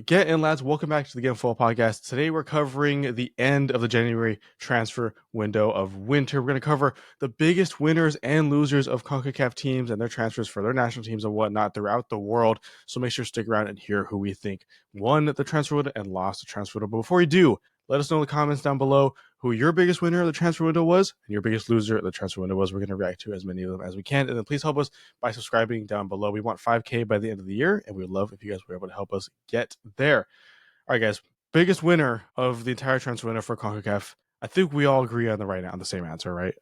Get in, lads. Welcome back to the Get in Full podcast. Today we're covering the end of the January transfer window of winter. We're going to cover the biggest winners and losers of Concacaf teams and their transfers for their national teams and whatnot throughout the world. So make sure to stick around and hear who we think won the transfer window and lost the transfer window. But before you do, let us know in the comments down below who your biggest winner of the transfer window was and your biggest loser of the transfer window was. We're going to react to as many of them as we can. And then please help us by subscribing down below. We want 5K by the end of the year, and we would love if you guys were able to help us get there. All right, guys. Biggest winner of the entire transfer window for CONCACAF. I think we all agree on the same answer, right?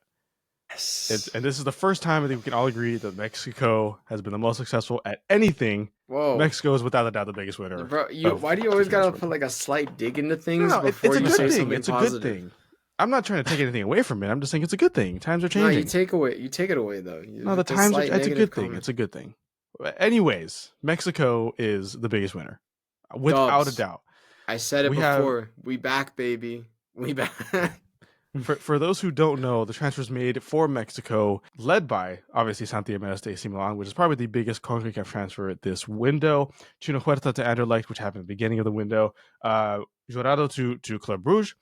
Yes. And this is the first time I think we can all agree that Mexico has been the most successful at anything. Whoa. Mexico is without a doubt the biggest winner. Bro, why do you always gotta put like a slight dig into things before you say something It's positive? a good thing. I'm not trying to take anything away from it. I'm just saying it's a good thing. Times are changing. No, you take it away though. The times are, it's a good thing. It's a good thing. Anyways, Mexico is the biggest winner. Without a doubt. I said it before. We back, baby. We back. For those who don't know, the transfers made for Mexico, led by, obviously, Santi Jimenez to AC Milan, which is probably the biggest CONCACAF transfer at this window. Chino Huerta to Anderlecht, which happened at the beginning of the window. Jurado to Club Brugge.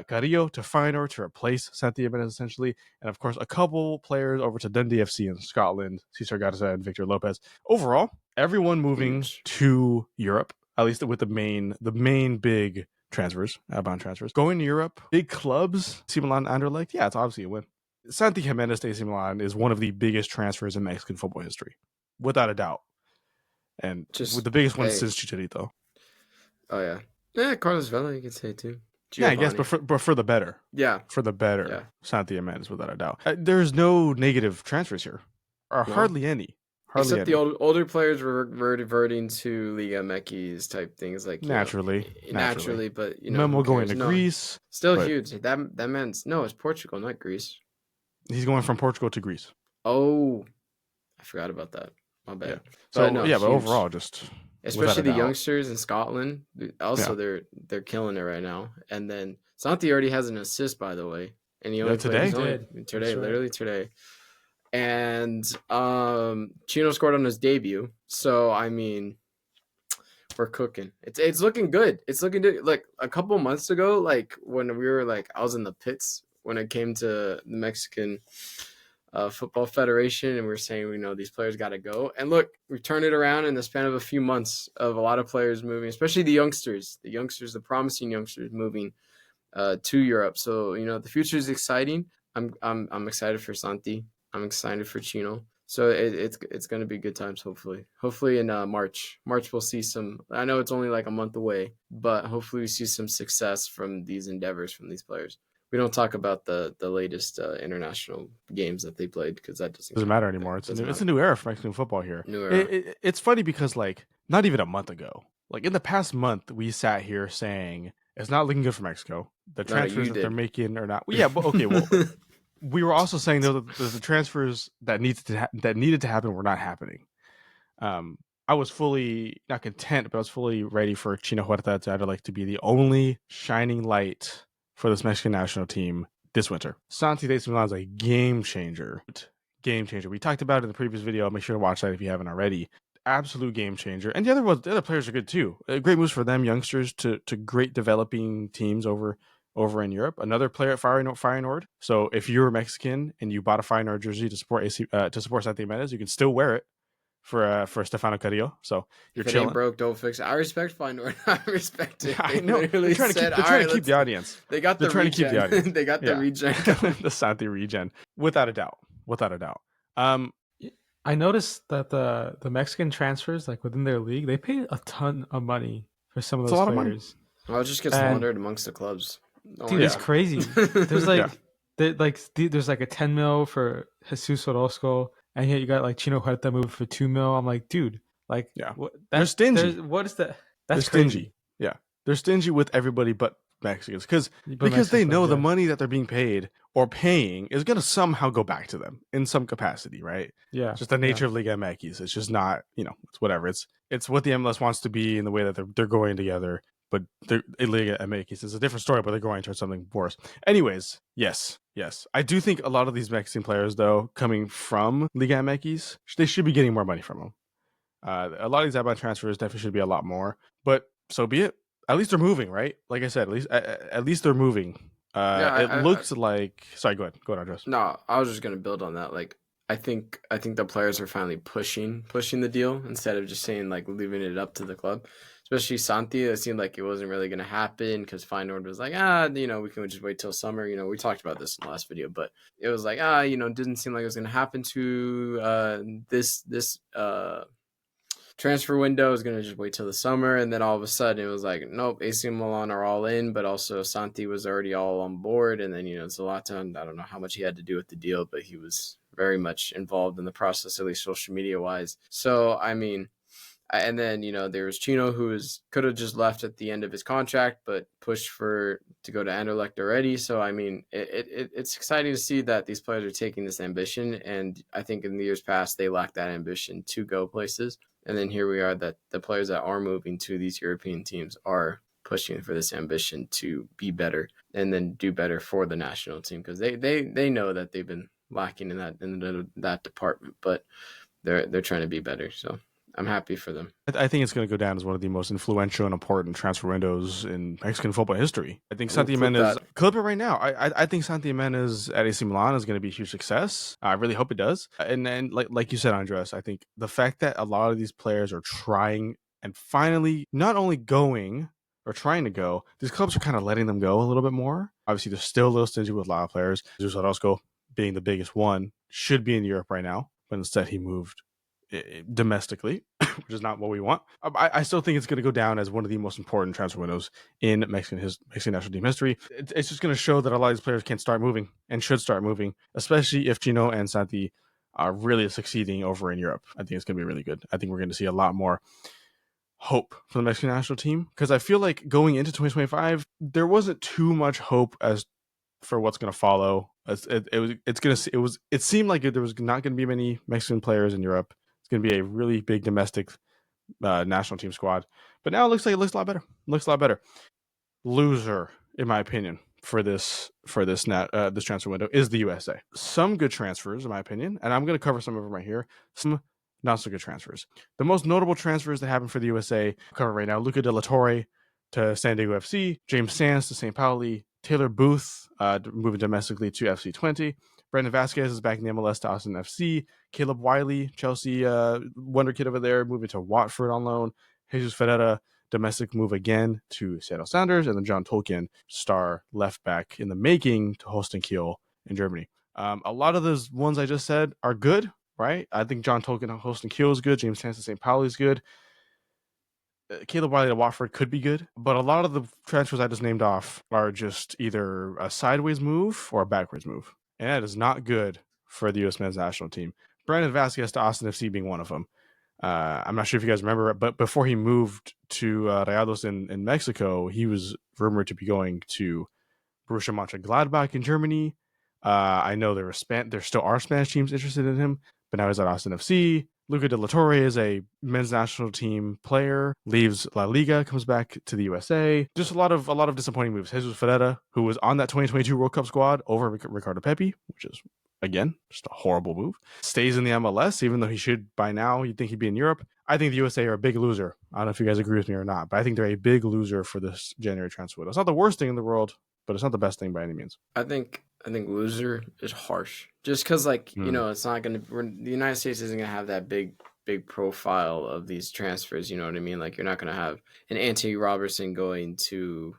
Carrillo to Feyenoord to replace Santi Jimenez, essentially. And, of course, a couple players over to Dundee FC in Scotland, Cesar Garza and Victor Lopez. Overall, everyone moving to Europe, at least with the main big transfers, outbound transfers. Going to Europe, big clubs, AC Milan, Anderlecht, yeah, it's obviously a win. Santi Jimenez to AC Milan is one of the biggest transfers in Mexican football history, without a doubt. And with the biggest one since Chicharito. Oh, yeah. Yeah, Carlos Vela, you could say, too. Giovanni. Yeah, I guess, but for the better. Yeah. For the better, yeah. Santi Jimenez, without a doubt. There's no negative transfers here, or hardly any. Except the older players were reverting to Liga MX type things, like naturally, but Memo going to Greece, still huge. That man's it's Portugal, not Greece. He's going from Portugal to Greece. Oh, I forgot about that. My bad. Yeah. So but overall, just especially the youngsters in Scotland. Also, they're killing it right now. And then Santi already has an assist, by the way, and he only today, literally today. And Chino scored on his debut, so I mean, we're cooking. It's looking good. It's looking good. Like a couple months ago, like when we were I was in the pits when it came to the Mexican Football Federation, and we were saying, these players got to go. And look, we turned it around in the span of a few months of a lot of players moving, especially the the promising youngsters moving to Europe. So the future is exciting. I'm excited for Santi. I'm excited for Chino. So it's going to be good times, hopefully in March we'll see some. I know it's only like a month away, but hopefully we see some success from these endeavors from these players. We don't talk about the latest international games that they played because that doesn't matter anymore. It's a new era for Mexican football here. New era. It's funny because not even a month ago, in the past month, we sat here saying it's not looking good for Mexico. The transfers that they're making are not. Yeah, but okay, well. We were also saying though that the transfers that needed to happen were not happening. I was fully not content, but I was fully ready for Chino Huerta to be the only shining light for this Mexican national team this winter. Santi de Milan is a game changer. We talked about it in the previous video. Make sure to watch that if you haven't already. Absolute game changer. And the other players are good too. Great moves for them, youngsters to great developing teams over in Europe. Another player at Feyenoord. So if you're Mexican and you bought a Feyenoord jersey to support Santi Jimenez, you can still wear it for Stefano Carrillo. So you're chilling. If it ain't broke, don't fix it. I respect Feyenoord. I respect it. I know. They're trying to keep the audience. They got the regen. Trying to keep the audience. They got the regen. The Santi regen. Without a doubt. I noticed that the Mexican transfers, within their league, they pay a ton of money for some of those players. Well, it just gets laundered amongst the clubs. Dude, it's crazy. There's there's a 10 mil for Jesus Orozco, and yet you got Chino Huerta moved for 2 mil. I'm like, dude, they're stingy. What is that? They're stingy. Yeah, they're stingy with everybody but Mexicans because they know the money that they're being paid or paying is going to somehow go back to them in some capacity, right? Yeah, just the nature of Liga MX. It's just not, it's whatever. It's what the MLS wants to be in the way that they're going together. But Liga MX is a different story, but they're going towards something worse. Anyways, yes. I do think a lot of these Mexican players, though, coming from Liga MX, they should be getting more money from them. A lot of these outbound transfers definitely should be a lot more. But so be it. At least they're moving, right? Like I said, at least they're moving. It looks like. Sorry, go ahead, Andres. No, I was just gonna build on that. Like, I think the players are finally pushing the deal instead of just saying like leaving it up to the club. Especially Santi, it seemed like it wasn't really gonna happen because Feyenoord was like, we can just wait till summer. We talked about this in the last video, but it was like, it didn't seem like it was gonna happen to this transfer window is going to just wait till the summer. And then all of a sudden it was like, nope, AC Milan are all in, but also Santi was already all on board. And then, Zlatan, I don't know how much he had to do with the deal, but he was very much involved in the process, at least social media wise. So, I mean, and then, there was Chino who could have just left at the end of his contract, but pushed to go to Anderlecht already. So, I mean, it's exciting to see that these players are taking this ambition. And I think in the years past, they lacked that ambition to go places. And then here we are that the players that are moving to these European teams are pushing for this ambition to be better and then do better for the national team because they know that they've been lacking in that department, but they're trying to be better. So I'm happy for them. I think it's going to go down as one of the most influential and important transfer windows in Mexican football history. I think Santi Jimenez, clip it right now. I think Santi Jimenez at AC Milan is going to be a huge success. I really hope it does. And then, like you said, Andres, I think the fact that a lot of these players are trying and finally not only going or trying to go, these clubs are kind of letting them go a little bit more. Obviously, they're still a little stingy with a lot of players. Jesus Orozco being the biggest one should be in Europe right now, but instead he moved domestically, which is not what we want. I still think it's going to go down as one of the most important transfer windows in Mexican national team history. It's just going to show that a lot of these players can start moving and should start moving, especially if Chino and Santi are really succeeding over in Europe. I think it's going to be really good. I think we're going to see a lot more hope for the Mexican national team because I feel like going into 2025, there wasn't too much hope as for what's going to follow. It seemed like there was not going to be many Mexican players in Europe. Going to be a really big domestic national team squad, but now it looks a lot better. Loser, in my opinion, for this transfer window is the USA. Some good transfers, in my opinion, and I'm going to cover some of them right here. Some not so good transfers. The most notable transfers that happened for the USA I'll cover right now: Luca De La Torre to San Diego FC, James Sands to St. Pauli, Taylor Booth moving domestically to FC Twente. Brandon Vasquez is back in the MLS to Austin FC. Caleb Wiley, Chelsea wonder kid over there, moving to Watford on loan. Jesus Ferreira, domestic move again to Seattle Sounders. And then John Tolkien, star left back in the making to Holstein Kiel in Germany. A lot of those ones I just said are good, right? I think John Tolkien to Holstein Kiel is good. James Hansen St. Pauli is good. Caleb Wiley to Watford could be good, but a lot of the transfers I just named off are just either a sideways move or a backwards move. And that is not good for the U.S. men's national team. Brandon Vasquez to Austin FC being one of them. I'm not sure if you guys remember, but before he moved to Rayados in Mexico, he was rumored to be going to Borussia Mönchengladbach in Germany. I know there still are Spanish teams interested in him, but now he's at Austin FC. Luca De La Torre is a men's national team player, leaves La Liga, comes back to the USA. Just a lot of disappointing moves. Jesus Ferreira, who was on that 2022 World Cup squad over Ricardo Pepi, which is, again, just a horrible move. Stays in the MLS, even though he should, by now, you'd think he'd be in Europe. I think the USA are a big loser. I don't know if you guys agree with me or not, but I think they're a big loser for this January transfer window. It's not the worst thing in the world, but it's not the best thing by any means. I think loser is harsh. Just because, it's not going to... The United States isn't going to have that big profile of these transfers, you know what I mean? Like, you're not going to have an Anthony Robertson going to,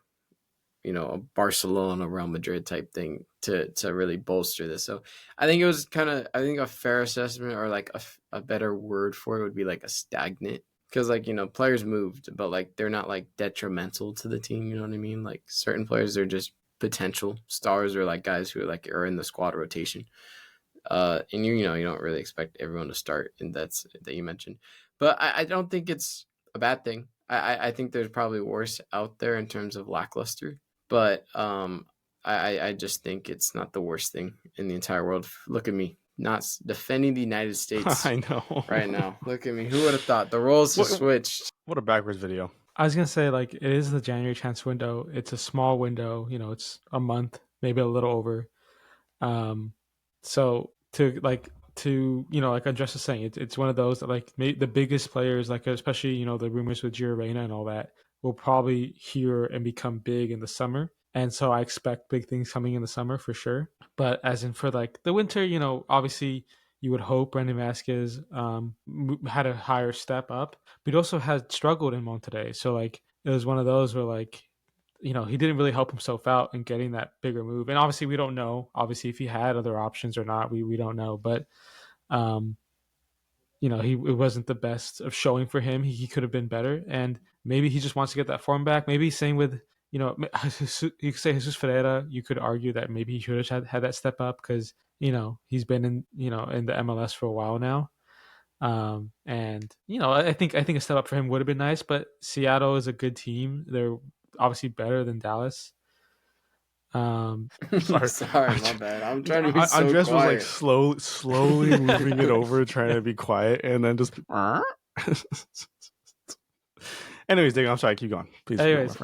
a Barcelona, Real Madrid type thing to really bolster this. So I think it was a fair assessment, or like a better word for it would be like a stagnant. Because, players moved, but, they're not, detrimental to the team, you know what I mean? Like, certain players are just potential stars, or, guys who, are in the squad rotation. And you don't really expect everyone to start, and that you mentioned. But I don't think it's a bad thing. I think there's probably worse out there in terms of lackluster. But I just think it's not the worst thing in the entire world. Look at me, not defending the United States. I know. Right now. Look at me. Who would have thought? The roles have switched. What a backwards video. I was going to say, it is the January transfer window. It's a small window. It's a month, maybe a little over. So to Andres is saying, it's one of those that the biggest players, especially, the rumors with Gio Reyna and all that, will probably hear and become big in the summer. And so I expect big things coming in the summer for sure. But as in for like the winter, obviously you would hope Brandon Vasquez had a higher step up, but he also had struggled in Monterrey. So like it was one of those where like, he didn't really help himself out in getting that bigger move. And obviously we don't know, obviously, if he had other options or not, we don't know. But, um, it wasn't the best of showing for him. He could have been better. And maybe he just wants to get that form back. Maybe same with, you could say Jesus Ferreira, you could argue that maybe he should have had that step up because, he's been in the MLS for a while now. And I think a step up for him would have been nice, but Seattle is a good team. They're obviously better than Dallas. Sorry, my bad. I'm trying to be so Andres quiet. was like slowly moving it over, trying to be quiet, and then just. Anyways, Diego, I'm sorry. Keep going, please. Anyways,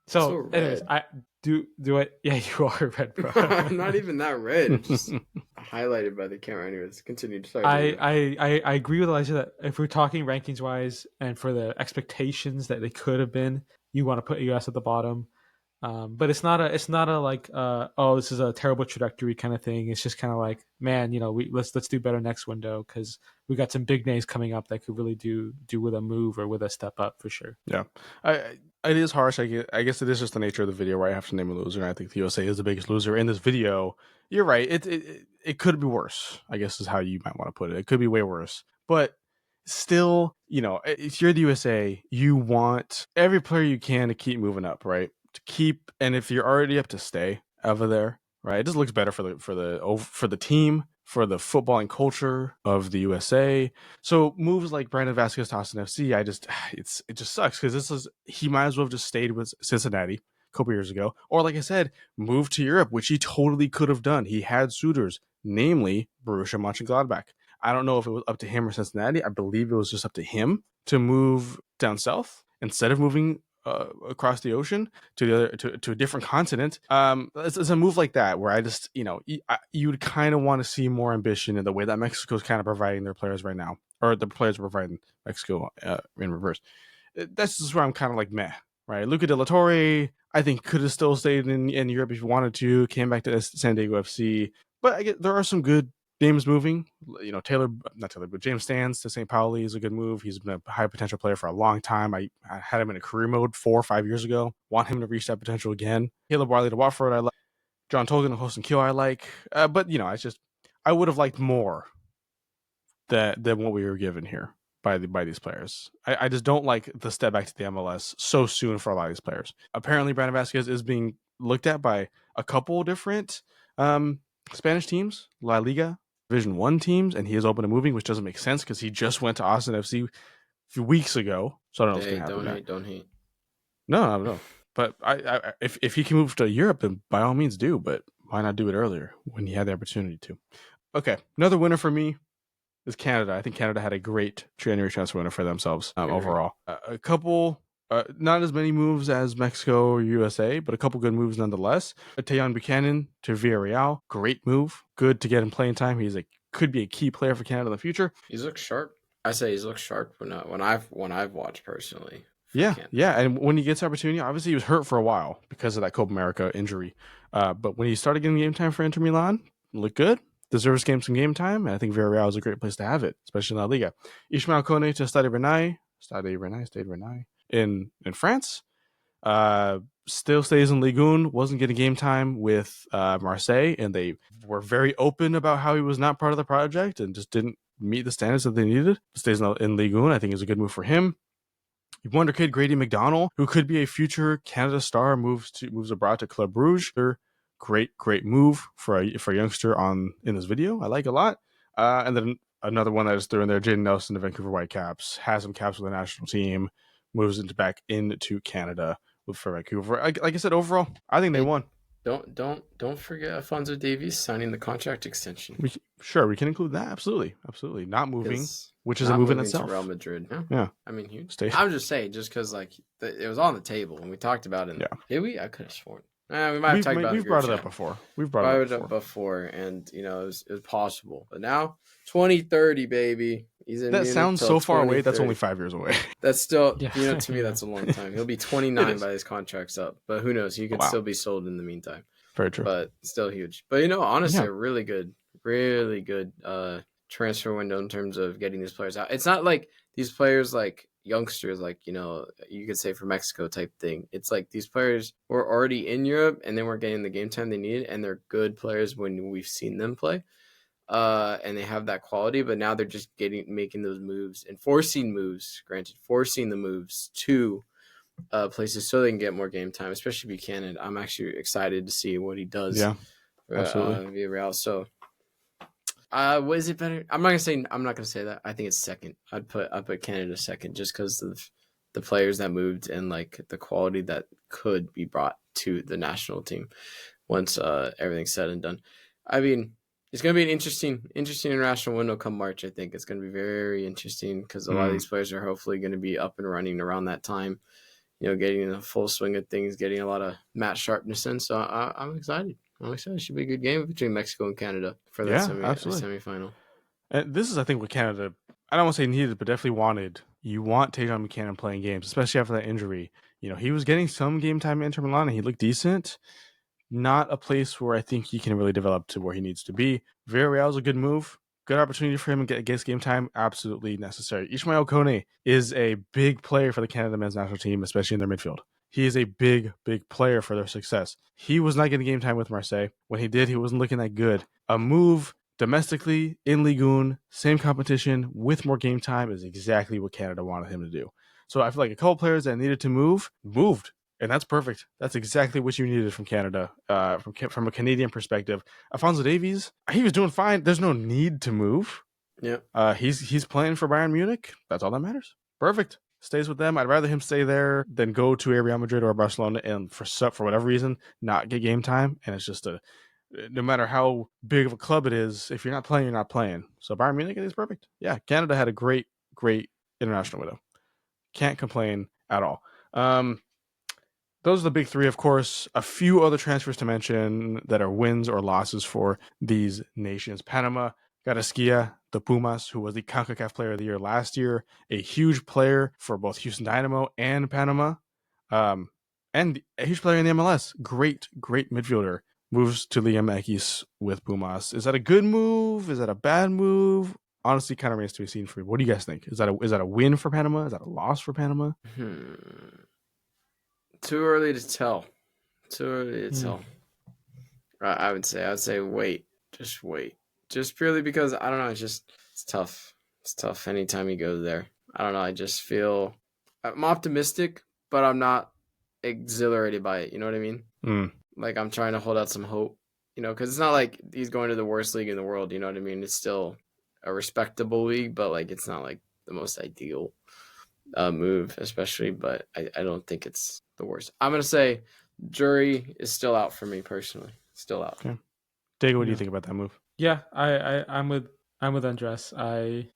so anyways, I do it. Yeah, you are red, bro. I'm not even that red. It's just highlighted by the camera. Anyways, continue. Sorry, I agree with Elijah that if we're talking rankings wise and for the expectations that they could have been, you want to put US at the bottom. But it's not a like this is a terrible trajectory kind of thing. It's just kind of like, man, let's do better next window because we got some big names coming up that could really do with a move or with a step up for sure. Yeah, it is harsh. I guess it is just the nature of the video where I have to name a loser, and I think the USA is the biggest loser in this video. You're right. It could be worse, I guess is how you might want to put it. It could be way worse, but still, if you're the USA, you want every player you can to keep moving up, right? To keep, and if you're already up, to stay over there, right? It just looks better for the team, for the footballing culture of the USA. So moves like Brandon Vasquez to Austin FC, it just sucks because he might as well have just stayed with Cincinnati a couple years ago, or like I said, moved to Europe, which he totally could have done. He had suitors, namely Borussia Mönchengladbach. I don't know if it was up to him or Cincinnati. I believe it was just up to him to move down south instead of moving across the ocean to a different continent. It's a move like that where I just, you would kind of want to see more ambition in the way that Mexico's kind of providing their players right now, or the players are providing Mexico in reverse. That's just where I'm kind of like meh, right? Luca De La Torre, I think could have still stayed in Europe if he wanted to, came back to San Diego FC, but there are some good names moving. Not Taylor, but James Stans to St. Pauli is a good move. He's been a high potential player for a long time. I had him in a career mode 4 or 5 years ago. Want him to reach that potential again. Caleb Wiley to Watford, I like. John Tolgan to Holston Kiel, I like. But I would have liked more than what we were given here by these players. I just don't like the step back to the MLS so soon for a lot of these players. Apparently, Brandon Vasquez is being looked at by a couple different Spanish teams, La Liga, Division 1 teams, and he is open to moving, which doesn't make sense because he just went to Austin FC a few weeks ago. So I don't know what's going to happen. Don't hate. No. But if he can move to Europe, then by all means do. But why not do it earlier when he had the opportunity to? Okay, another winner for me is Canada. I think Canada had a great January transfer window for themselves overall. A couple, not as many moves as Mexico or USA, but a couple good moves nonetheless. Tayon Buchanan to Villarreal, great move. Good to get him playing time. Could be a key player for Canada in the future. He's looked sharp. I say he's looked sharp when I've watched personally. Yeah, and when he gets opportunity, obviously he was hurt for a while because of that Copa America injury. But when he started getting game time for Inter Milan, looked good. Deserves some game time, and I think Villarreal is a great place to have it, especially in La Liga. Ismael Kone to Stade Rennais in France. Still stays in Ligue 1, wasn't getting game time with Marseille, and they were very open about how he was not part of the project and just didn't meet the standards that they needed. Stays in Ligue 1, I think is a good move for him. Wonder kid Grady McDonald, who could be a future Canada star, moves abroad to Club Brugge. Great move for a youngster in this video. I like a lot. And then another one that I just threw in there, Jaden Nelson, the Vancouver Whitecaps, has some caps with the national team, moves back into Canada for Vancouver. Like I said, overall, I think they won. Don't forget Alphonso Davies signing the contract extension. We can include that. Absolutely. Not moving, which is a move in itself. To Real Madrid. Yeah. I mean, huge. I'm just saying, just because it was on the table and we talked about it. Yeah. Did we? I could have sworn. We might have talked about it. We've brought it up before. We've brought it up before, and it was possible. But now 2030, baby. He's in That Munich sounds till so far away. That's 2030. only 5 years away. That's still, Yeah. to me, that's a long time. He'll be 29 by his contract's up, but who knows? He could still be sold in the meantime. Very true. But still huge. But honestly, a really good transfer window in terms of getting these players out. It's not like these players like youngsters, like you could say for Mexico type thing. It's like these players were already in Europe and they weren't getting the game time they needed, and they're good players when we've seen them play. And they have that quality, but now they're just making those moves and forcing the moves to places so they can get more game time, especially Buchanan. I'm actually excited to see what he does. Yeah, absolutely. Via Real. So, what is it better? I'm not gonna say that. I think it's second. I'd put Canada second just because of the players that moved and like the quality that could be brought to the national team once everything's said and done. I mean, it's going to be an interesting international window come March. I think it's going to be very interesting because a lot of these players are hopefully going to be up and running around that time. Getting in the full swing of things, getting a lot of match sharpness in. So I'm excited. It should be a good game between Mexico and Canada for that semifinal. And this is, I think, what Canada, I don't want to say needed, but definitely wanted. You want Tajon Buchanan playing games, especially after that injury. He was getting some game time in Inter Milan, and he looked decent. Not a place where I think he can really develop to where he needs to be. Villarreal is a good move. Good opportunity for him to get game time. Absolutely necessary. Ismael Kone is a big player for the Canada men's national team, especially in their midfield. He is a big, big player for their success. He was not getting game time with Marseille. When he did, he wasn't looking that good. A move domestically in Ligue 1, same competition with more game time is exactly what Canada wanted him to do. So I feel like a couple players that needed to moved. And that's perfect. That's exactly what you needed from Canada, from a Canadian perspective. Alphonso Davies, he was doing fine. There's no need to move. Yeah. He's playing for Bayern Munich. That's all that matters. Perfect. Stays with them. I'd rather him stay there than go to a Real Madrid or Barcelona and for whatever reason not get game time. And it's just no matter how big of a club it is, if you're not playing, you're not playing. So Bayern Munich is perfect. Yeah, Canada had a great international window. Can't complain at all. Those are the big three, of course. A few other transfers to mention that are wins or losses for these nations. Panama got Esquia, the Pumas, who was the Concacaf Player of the Year last year, a huge player for both Houston Dynamo and Panama, and a huge player in the MLS. Great midfielder. Moves to Liga MX with Pumas. Is that a good move? Is that a bad move? Honestly, kind of remains to be seen for me. What do you guys think? Is that a win for Panama? Is that a loss for Panama? Too early to tell. I would say wait. Just wait. Just purely because I don't know. It's tough. It's tough anytime you go there. I don't know. I just feel I'm optimistic, but I'm not exhilarated by it. You know what I mean? Like I'm trying to hold out some hope. Because it's not like he's going to the worst league in the world. You know what I mean? It's still a respectable league, but like it's not like the most ideal move, especially. But I don't think it's the worst. I'm gonna say jury is still out for me personally. Still out. Okay. Diego, what do you think about that move? Yeah, I'm with Andres. I'm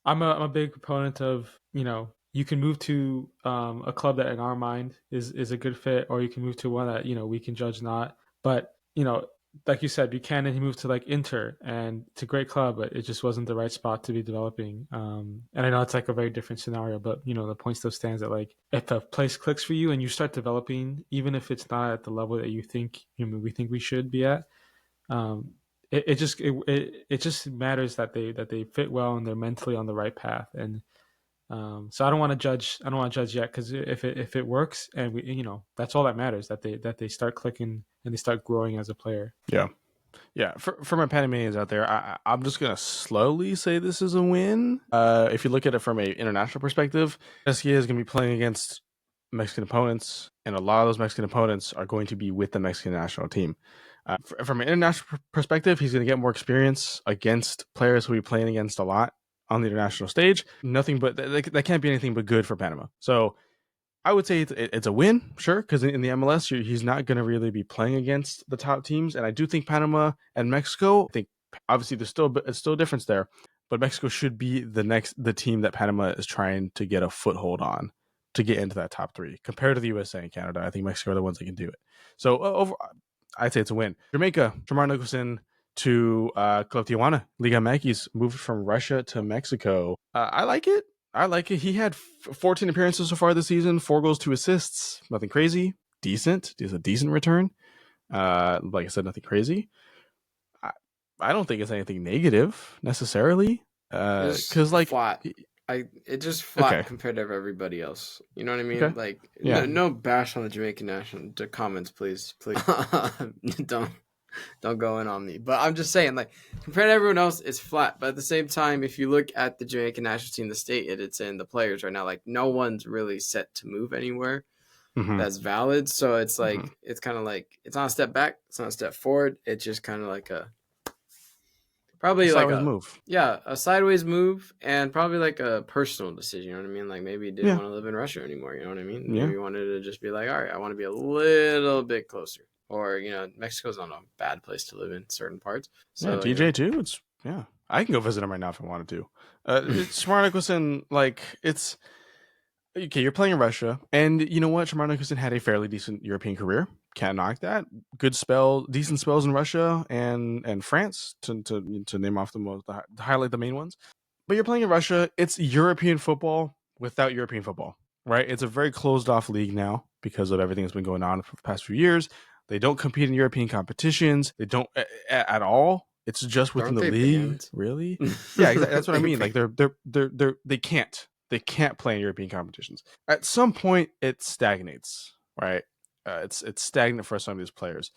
a big proponent of you can move to a club that in our mind is a good fit, or you can move to one that we can judge not. But like you said, Buchanan, he moved to like Inter, and it's a great club, but it just wasn't the right spot to be developing. And I know it's like a very different scenario, but the point still stands that like if a place clicks for you and you start developing, even if it's not at the level that you think we think we should be at, it just matters that they fit well and they're mentally on the right path. And so I don't want to judge yet, because if it works and we that's all that matters, that they start clicking and they start growing as a player. Yeah. For my Panamanians out there, I'm just gonna slowly say this is a win. If you look at it from an international perspective, SCA is gonna be playing against Mexican opponents, and a lot of those Mexican opponents are going to be with the Mexican national team. From an international perspective, he's going to get more experience against players who he'll be playing against a lot on the international stage. Nothing but that can't be anything but good for Panama. So I would say it's a win, sure, because in the MLS, he's not going to really be playing against the top teams. And I do think Panama and Mexico, I think obviously there's still a difference there, but Mexico should be the team that Panama is trying to get a foothold on to get into that top three. Compared to the USA and Canada, I think Mexico are the ones that can do it. So I'd say it's a win. Jamaica, Jamar Nicholson to Club Tijuana. Liga MX moved from Russia to Mexico. I like it. He had 14 appearances so far this season, 4 goals, 2 assists. Nothing crazy. Decent. It's a decent return. Like I said, nothing crazy. I don't think it's anything negative necessarily. Because like flat. It just flat compared to everybody else. You know what I mean? Okay. Like Yeah. no bash on the Jamaican national. The comments, please. Don't go in on me. But I'm just saying, like, compared to everyone else, it's flat. But at the same time, if you look at the Jamaican national team, the state it's in, the players right now, like, no one's really set to move anywhere that's valid. So it's like, it's kind of like, it's not a step back, it's not a step forward. It's just kind of like probably like a move. Yeah, a sideways move, and probably like a personal decision. You know what I mean? Like maybe he didn't want to live in Russia anymore. You know what I mean? Maybe he wanted to just be like, all right, I want to be a little bit closer. Or Mexico's not a bad place to live in certain parts. So TJ too. It's I can go visit him right now if I wanted to. Shamar Nicholson, like it's okay. You're playing in Russia, and you know what? Shamar Nicholson had a fairly decent European career. Can't knock that. Decent spells in Russia and France to name off to highlight the main ones. But you're playing in Russia. It's European football without European football, right? It's a very closed off league now because of everything that's been going on for the past few years. They don't compete in European competitions. They don't at all. It's just within the league, banned? Really. Yeah, exactly. That's what I mean. Like they can't play in European competitions. At some point, it stagnates, right? It's stagnant for some of these players.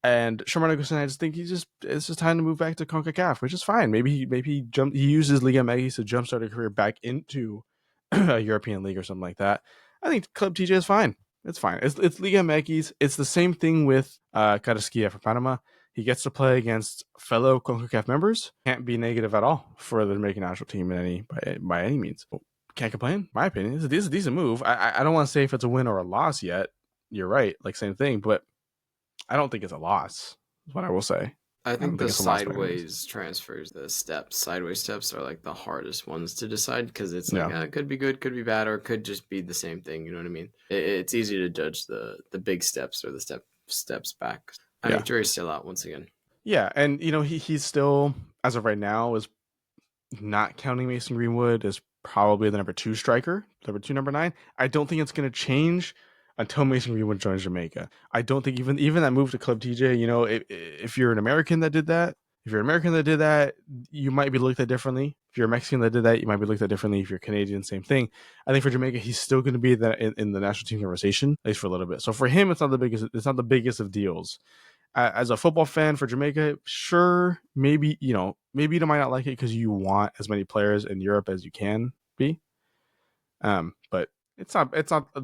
And Shamar Nicholson, I just think it's just time to move back to Concacaf, which is fine. Maybe he uses Liga MX to jumpstart a career back into a European league or something like that. I think Club TJ is fine. It's fine. It's Liga MX. It's the same thing with Carrasquilla for Panama. He gets to play against fellow CONCACAF members. Can't be negative at all for the Jamaican national team by any means. Can't complain. My opinion, it's a decent move. I don't want to say if it's a win or a loss yet. You're right. Like same thing, but I don't think it's a loss. Is what I will say. I think the sideways transfers, sideways steps are like the hardest ones to decide because it's like it could be good, could be bad, or it could just be the same thing. You know what I mean? It's easy to judge the big steps or the steps back. I mean, jury's still out once again. Yeah, and he's still, as of right now, is not counting Mason Greenwood as probably the number 2 striker, number 9. I don't think it's going to change until Mason Greenwood joins Jamaica. I don't think even that move to Club TJ, if you're an American that did that, you might be looked at differently. If you're a Mexican that did that, you might be looked at differently. If you're Canadian, same thing. I think for Jamaica, he's still going to be that in the national team conversation, at least for a little bit. So for him, it's not the biggest of deals. As a football fan for Jamaica, sure, maybe you might not like it because you want as many players in Europe as you can be. But it's not.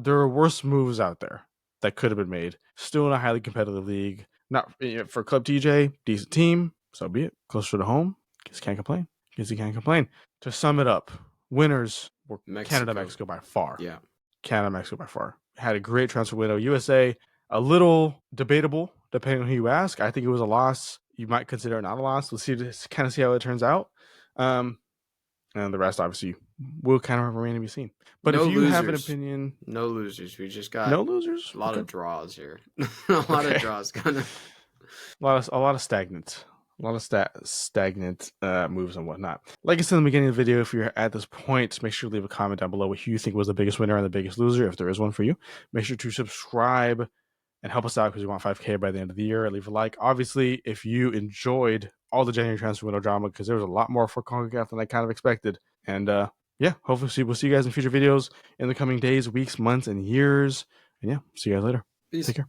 There are worse moves out there that could have been made. Still in a highly competitive league. Not for Club TJ, decent team. So be it. Closer to home. Guess you can't complain. To sum it up, winners were Canada, Mexico by far. Yeah, Canada, Mexico by far. Had a great transfer window. USA, a little debatable depending on who you ask. I think it was a loss. You might consider it not a loss. Let's see how it turns out. And the rest, obviously, will kind of remain to be seen. But if you have an opinion, no losers. We just got no losers. A lot of draws here. A lot of draws, kind of. A lot of stagnant. A lot of stagnant moves and whatnot. Like I said in the beginning of the video, if you're at this point, make sure to leave a comment down below what you think was the biggest winner and the biggest loser, if there is one for you. Make sure to subscribe and help us out because we want 5K by the end of the year. Leave a like. Obviously, if you enjoyed all the January transfer window drama, because there was a lot more for CONCACAF than I kind of expected. And hopefully we'll see you guys in future videos in the coming days, weeks, months, and years. And see you guys later. Peace. Take care.